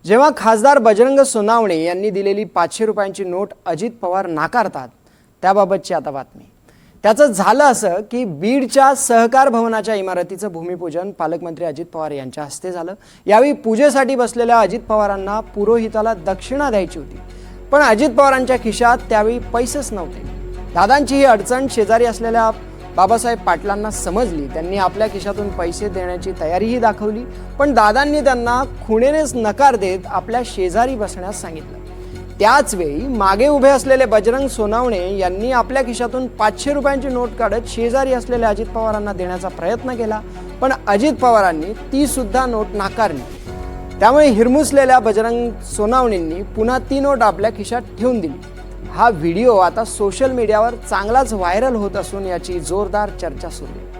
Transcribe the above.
जेव्हा खासदार बजरंग सोनावणे यांनी दिलेली 500 रुपयांची नोट अजित पवार नाकारतात त्याबाबतची आता बातमी। त्याचं झालं असं की बीडच्या सहकार भवनाच्या इमारतीचं भूमिपूजन पालकमंत्री अजित पवार यांच्या हस्ते झालं। यावेळी पूजेसाठी बसलेल्या अजित पवारांना पुरोहिताला दक्षिणा द्यायची होती, पण अजित पवारांच्या खिशात त्यावेळी पैसेच नव्हते। दादांची ही अडचण शेजारी असलेल्या बाबासाहेब पाटलांना समजली। त्यांनी आपल्या खिशातून पैसे देण्याची तयारीही दाखवली, पण दादांनी त्यांना खुणेनेच नकार देत आपल्या शेजारी बसण्यास सांगितलं। त्याच वेळी मागे उभे असलेले बजरंग सोनावणे यांनी आपल्या खिशातून 500 रुपयांची नोट काढत शेजारी असलेल्या अजित पवारांना देण्याचा प्रयत्न केला, पण अजित पवारांनी ती सुद्धा नोट नाकारली। त्यामुळे हिरमुसलेल्या बजरंग सोनावणेंनी पुन्हा ती नोट आपल्या खिशात ठेवून दिली। हा व्हिडिओ आता सोशल मीडियावर चांगलाच व्हायरल होत असून याची जोरदार चर्चा सुरू आहे।